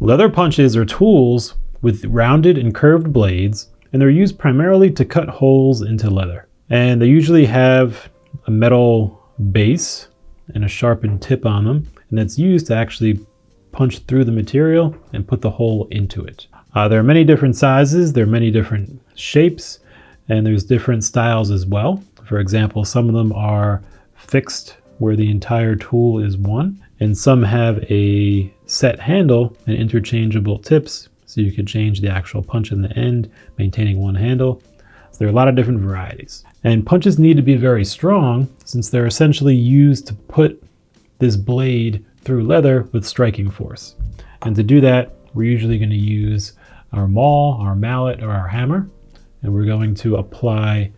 Leather punches are tools with rounded and curved blades, and they're used primarily to cut holes into leather. And they usually have a metal base and a sharpened tip on them, and that's used to actually punch through the material and put the hole into it. There are many different sizes, there are many different shapes, and there's different styles as well. For example, some of them are fixed where the entire tool is one, and some have a set handle and interchangeable tips, so you can change the actual punch in the end, maintaining one handle. So there are a lot of different varieties. And punches need to be very strong since they're essentially used to put this blade through leather with striking force. And to do that, we're usually going to use our maul, our mallet, or our hammer, and we're going to apply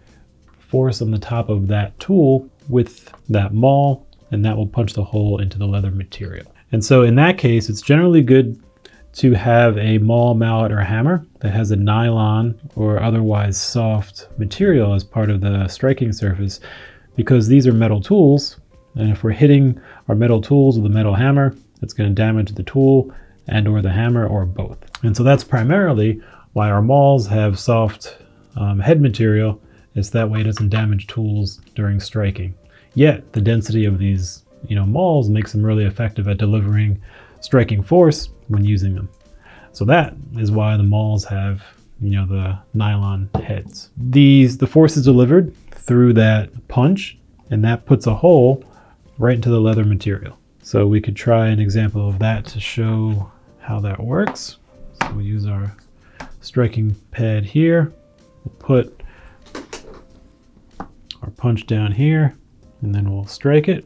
force on the top of that tool with that maul, and that will punch the hole into the leather material. And so in that case, it's generally good to have a maul, mallet, or hammer that has a nylon or otherwise soft material as part of the striking surface, because these are metal tools, and if we're hitting our metal tools with a metal hammer, it's going to damage the tool and or the hammer or both. And so that's primarily why our mauls have soft head material, is that way it doesn't damage tools during striking. Yet the density of these mauls makes them really effective at delivering striking force when using them. So that is why the mauls have the nylon heads. The force is delivered through that punch, and that puts a hole right into the leather material. So we could try an example of that to show how that works. So we'll use our striking pad here. We'll put our punch down here, and then we'll strike it.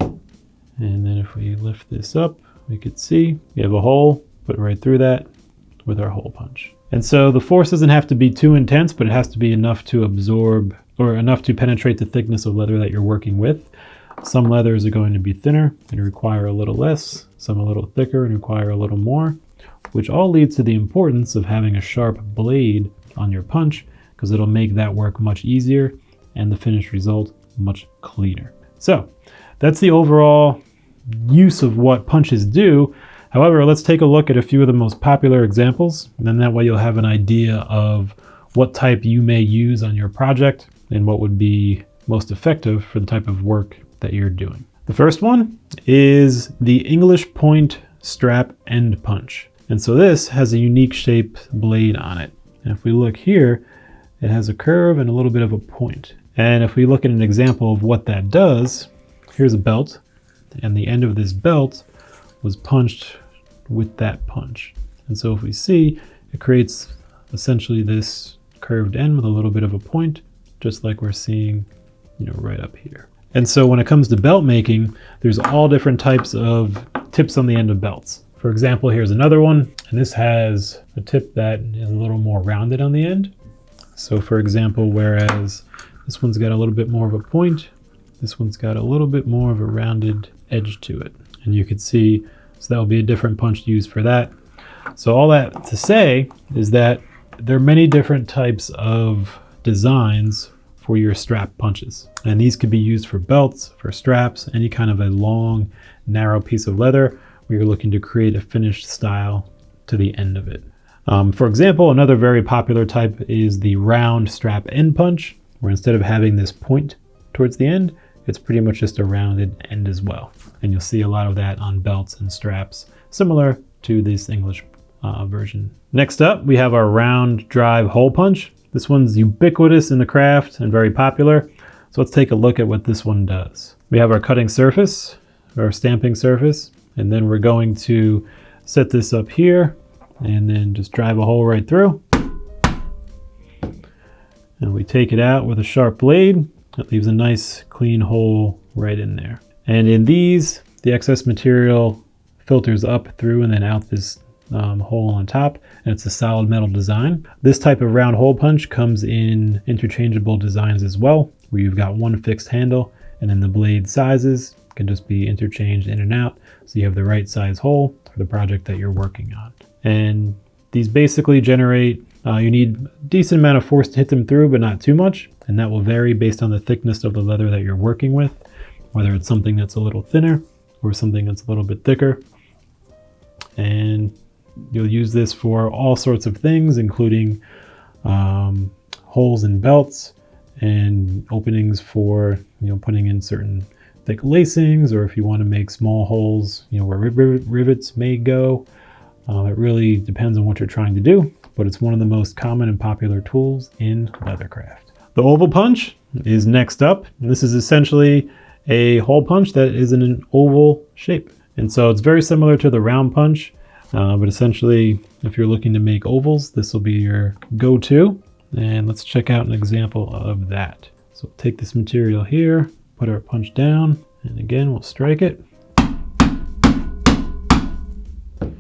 And then if we lift this up, we could see we have a hole put right through that with our hole punch. And so the force doesn't have to be too intense, but it has to be enough to absorb or enough to penetrate the thickness of leather that you're working with. Some leathers are going to be thinner and require a little less, some a little thicker and require a little more, which all leads to the importance of having a sharp blade on your punch, because it'll make that work much easier and the finished result much cleaner. So that's the overall use of what punches do. However, let's take a look at a few of the most popular examples, and then that way you'll have an idea of what type you may use on your project and what would be most effective for the type of work that you're doing. The first one is the English point strap end punch. And so this has a unique shaped blade on it. And if we look here, it has a curve and a little bit of a point. And if we look at an example of what that does, here's a belt, and the end of this belt was punched with that punch. And so if we see, it creates essentially this curved end with a little bit of a point, just like we're seeing, right up here. And so when it comes to belt making, there's all different types of tips on the end of belts. For example, here's another one, and this has a tip that is a little more rounded on the end. So for example, whereas this one's got a little bit more of a point, this one's got a little bit more of a rounded edge to it. And you could see, so that will be a different punch used for that. So all that to say is that there are many different types of designs for your strap punches. And these could be used for belts, for straps, any kind of a long, narrow piece of leather where you're looking to create a finished style to the end of it. For example, another very popular type is the round strap end punch, where instead of having this point towards the end, it's pretty much just a rounded end as well. And you'll see a lot of that on belts and straps, similar to this English version. Next up, we have our round drive hole punch. This one's ubiquitous in the craft and very popular. So let's take a look at what this one does. We have our cutting surface, our stamping surface, and then we're going to set this up here and then just drive a hole right through. And we take it out with a sharp blade. It leaves a nice clean hole right in there. And in these, the excess material filters up through and then out this hole on top, and it's a solid metal design. This type of round hole punch comes in interchangeable designs as well, where you've got one fixed handle, and then the blade sizes can just be interchanged in and out, so you have the right size hole for the project that you're working on. And these basically generate, you need a decent amount of force to hit them through, but not too much, and that will vary based on the thickness of the leather that you're working with, whether it's something that's a little thinner or something that's a little bit thicker. And you'll use this for all sorts of things, including holes in belts and openings for, putting in certain thick lacings, or if you want to make small holes, where rivets may go. It really depends on what you're trying to do, but it's one of the most common and popular tools in leathercraft. The oval punch is next up. And this is essentially a hole punch that is in an oval shape. And so it's very similar to the round punch, but essentially if you're looking to make ovals, this will be your go-to. And let's check out an example of that. So we'll take this material here, put our punch down, and again, we'll strike it. And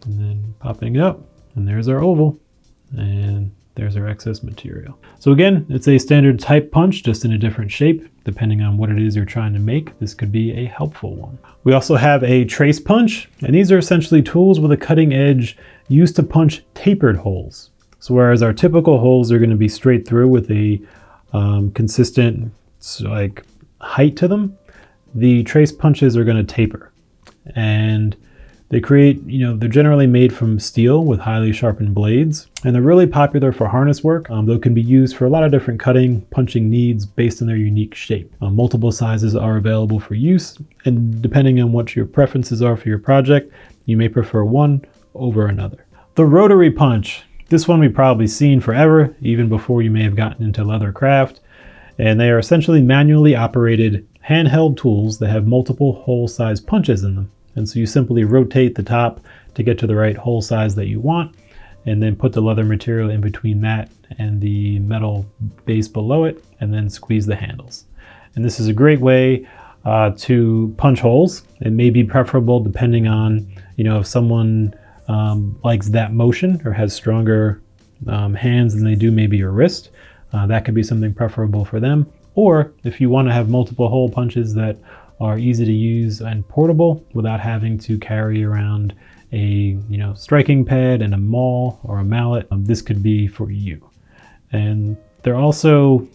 then popping it up, and there's our oval, and there's our excess material. So again, it's a standard type punch, just in a different shape. Depending on what it is you're trying to make, this could be a helpful one. We also have a trace punch, and these are essentially tools with a cutting edge used to punch tapered holes. So whereas our typical holes are going to be straight through with a consistent height to them, the trace punches are going to taper. And they create, they're generally made from steel with highly sharpened blades, and they're really popular for harness work, though can be used for a lot of different cutting, punching needs based on their unique shape. Multiple sizes are available for use, and depending on what your preferences are for your project, you may prefer one over another. The Rotary Punch. This one we've probably seen forever, even before you may have gotten into leathercraft, and they are essentially manually operated handheld tools that have multiple hole-sized punches in them. And so you simply rotate the top to get to the right hole size that you want, and then put the leather material in between that and the metal base below it, and then squeeze the handles. And this is a great way to punch holes. It may be preferable depending on, if someone likes that motion or has stronger hands than they do maybe your wrist. That could be something preferable for them. Or if you want to have multiple hole punches that are easy to use and portable without having to carry around a striking pad and a maul or a mallet, this could be for you. And they're also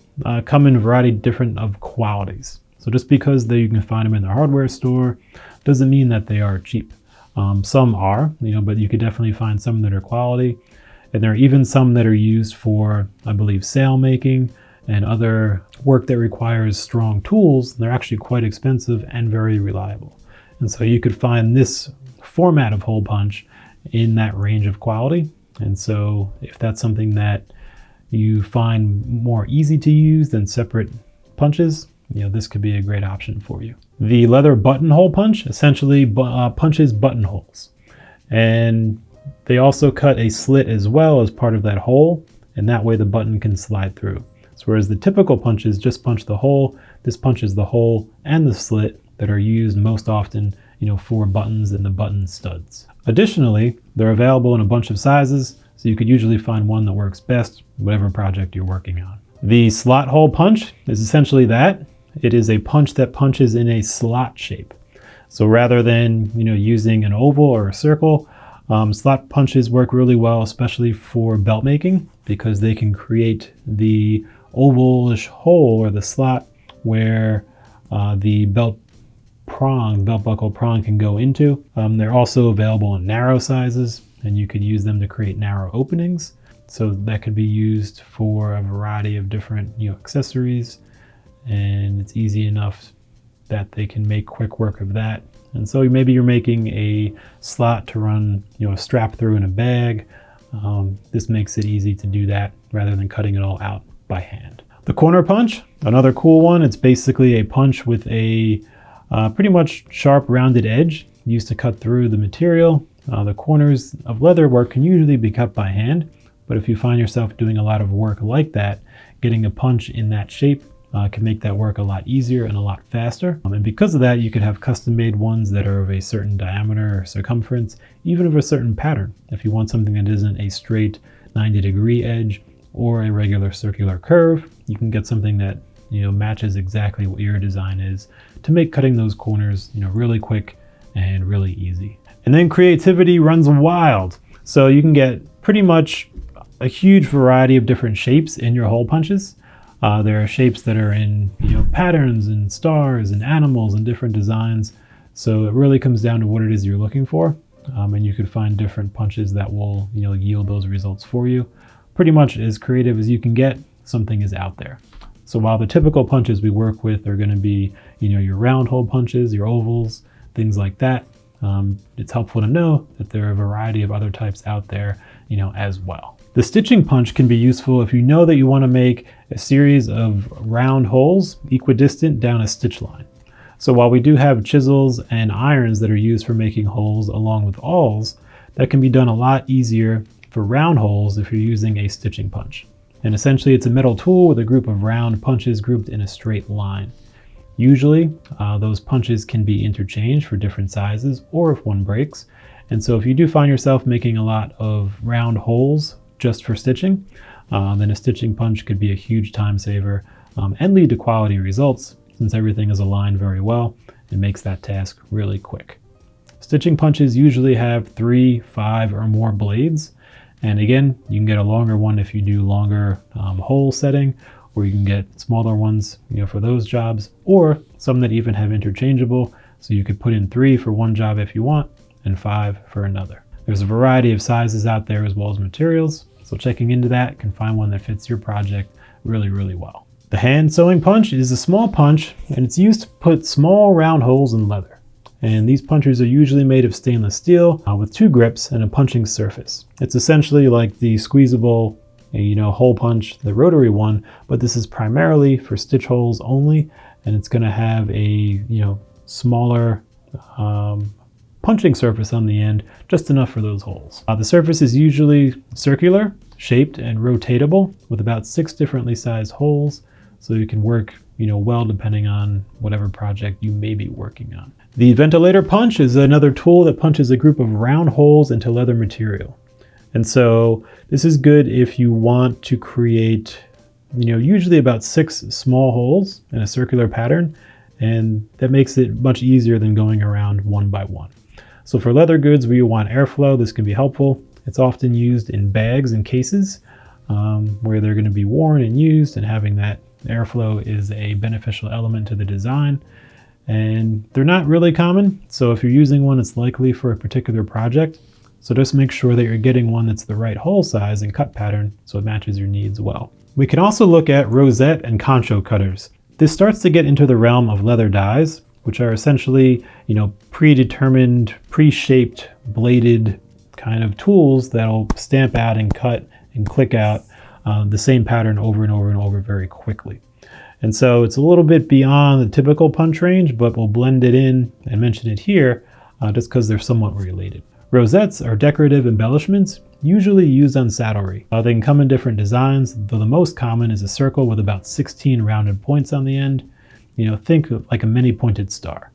come in a variety different of qualities. So just because you can find them in the hardware store doesn't mean that they are cheap. Some are, but you could definitely find some that are quality. And there are even some that are used for, I believe, sail making and other work that requires strong tools. They're actually quite expensive and very reliable. And so you could find this format of hole punch in that range of quality. And so if that's something that you find more easy to use than separate punches, this could be a great option for you. The leather buttonhole punch essentially punches buttonholes. And they also cut a slit as well as part of that hole, and that way the button can slide through. So whereas the typical punches just punch the hole, this punches the hole and the slit that are used most often, for buttons and the button studs. Additionally, they're available in a bunch of sizes, so you could usually find one that works best, whatever project you're working on. The slot hole punch is essentially that. It is a punch that punches in a slot shape. So rather than, using an oval or a circle, slot punches work really well, especially for belt making, because they can create the ovalish hole or the slot where the belt buckle prong can go into. They're also available in narrow sizes, and you could use them to create narrow openings. So that could be used for a variety of different accessories, and it's easy enough that they can make quick work of that. And so maybe you're making a slot to run a strap through in a bag. This makes it easy to do that rather than cutting it all out by hand. The corner punch, another cool one. It's basically a punch with a pretty much sharp rounded edge used to cut through the material. The corners of leather work can usually be cut by hand, but if you find yourself doing a lot of work like that, getting a punch in that shape can make that work a lot easier and a lot faster. And because of that, you could have custom made ones that are of a certain diameter or circumference, even of a certain pattern. If you want something that isn't a straight 90-degree edge or a regular circular curve, you can get something that matches exactly what your design is to make cutting those corners really quick and really easy. And then creativity runs wild. So you can get pretty much a huge variety of different shapes in your hole punches. There are shapes that are in patterns and stars and animals and different designs. So it really comes down to what it is you're looking for. And you could find different punches that will, yield those results for you. Pretty much as creative as you can get, something is out there. So while the typical punches we work with are going to be, your round hole punches, your ovals, things like that, it's helpful to know that there are a variety of other types out there, as well. The stitching punch can be useful if you know that you want to make a series of round holes equidistant down a stitch line. So while we do have chisels and irons that are used for making holes along with awls, that can be done a lot easier for round holes if you're using a stitching punch. And essentially it's a metal tool with a group of round punches grouped in a straight line. Usually those punches can be interchanged for different sizes or if one breaks. And so if you do find yourself making a lot of round holes just for stitching, then a stitching punch could be a huge time saver and lead to quality results, since everything is aligned very well and makes that task really quick. Stitching punches usually have 3, 5, or more blades. And again, you can get a longer one if you do longer hole setting, or you can get smaller ones, for those jobs, or some that even have interchangeable. So you could put in 3 for one job if you want, and 5 for another. There's a variety of sizes out there as well as materials. So checking into that can find one that fits your project really, really well. The hand sewing punch is a small punch, and it's used to put small round holes in leather. And these punches are usually made of stainless steel with 2 grips and a punching surface. It's essentially like the squeezable, hole punch, the rotary one, but this is primarily for stitch holes only, and it's going to have a smaller punching surface on the end, just enough for those holes. The surface is usually circular, shaped, and rotatable with about 6 differently sized holes. So you can work, well depending on whatever project you may be working on. The ventilator punch is another tool that punches a group of round holes into leather material. And so this is good if you want to create, usually about 6 small holes in a circular pattern, and that makes it much easier than going around one by one. So for leather goods where you want airflow, this can be helpful. It's often used in bags and cases where they're going to be worn and used, and having that airflow is a beneficial element to the design. And they're not really common, so if you're using one, it's likely for a particular project. So just make sure that you're getting one that's the right hole size and cut pattern so it matches your needs well. We can also look at Rosette and Concho cutters. This starts to get into the realm of leather dies, which are essentially, predetermined, pre-shaped, bladed kind of tools that'll stamp out and cut and click out the same pattern over and over and over very quickly. And so it's a little bit beyond the typical punch range, but we'll blend it in and mention it here just because they're somewhat related. Rosettes are decorative embellishments, usually used on saddlery. They can come in different designs, though the most common is a circle with about 16 rounded points on the end. Think like a mini pointed star.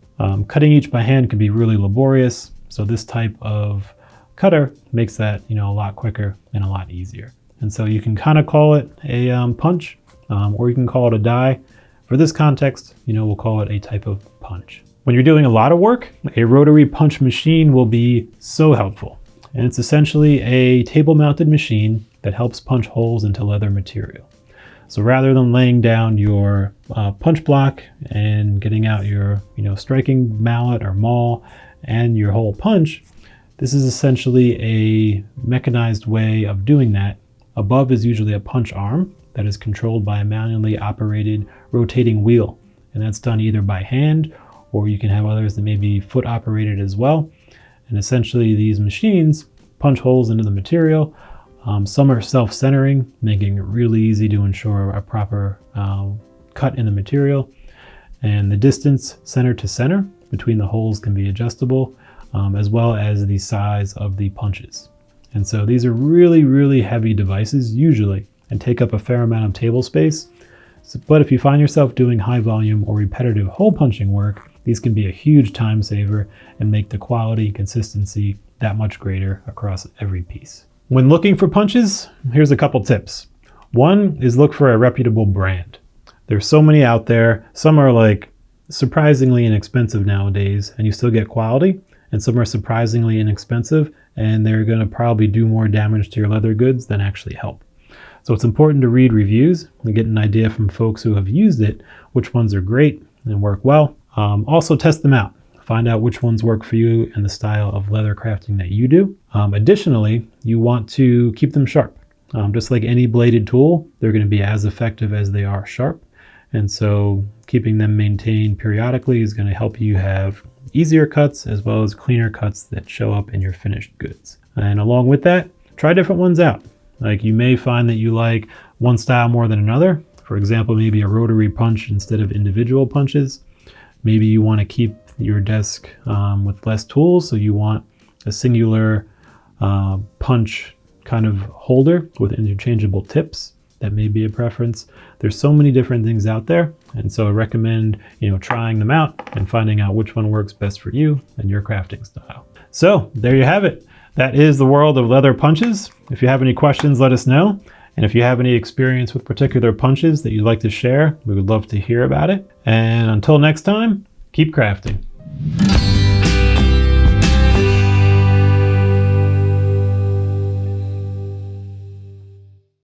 Cutting each by hand can be really laborious, so this type of cutter makes that a lot quicker and a lot easier. And so you can kind of call it a punch, or you can call it a die. For this context, we'll call it a type of punch. When you're doing a lot of work, a rotary punch machine will be so helpful. And it's essentially a table-mounted machine that helps punch holes into leather material. So rather than laying down your punch block and getting out your striking mallet or maul and your hole punch, this is essentially a mechanized way of doing that. Above is usually a punch arm that is controlled by a manually operated rotating wheel. And that's done either by hand, or you can have others that may be foot operated as well. And essentially these machines punch holes into the material. Some are self-centering, making it really easy to ensure a proper cut in the material. And the distance center to center between the holes can be adjustable, as well as the size of the punches. And so these are really, really heavy devices usually, and take up a fair amount of table space. But if you find yourself doing high volume or repetitive hole punching work, these can be a huge time saver and make the quality and consistency that much greater across every piece. When looking for punches, here's a couple tips. One is look for a reputable brand. There's so many out there. Some are like surprisingly inexpensive nowadays and you still get quality, and some are surprisingly inexpensive and they're going to probably do more damage to your leather goods than actually help. So it's important to read reviews and get an idea from folks who have used it, which ones are great and work well. Also test them out. Find out which ones work for you and the style of leather crafting that you do. Additionally, you want to keep them sharp. Just like any bladed tool, they're going to be as effective as they are sharp. And so keeping them maintained periodically is going to help you have easier cuts as well as cleaner cuts that show up in your finished goods. And along with that, try different ones out. Like you may find that you like one style more than another. For example, maybe a rotary punch instead of individual punches. Maybe you want to keep your desk with less tools, so you want a singular punch kind of holder with interchangeable tips. That may be a preference. There's so many different things out there, and so I recommend trying them out and finding out which one works best for you and your crafting style. So there you have it. That is the world of leather punches. If you have any questions, let us know. And if you have any experience with particular punches that you'd like to share, we would love to hear about it. And until next time, keep crafting.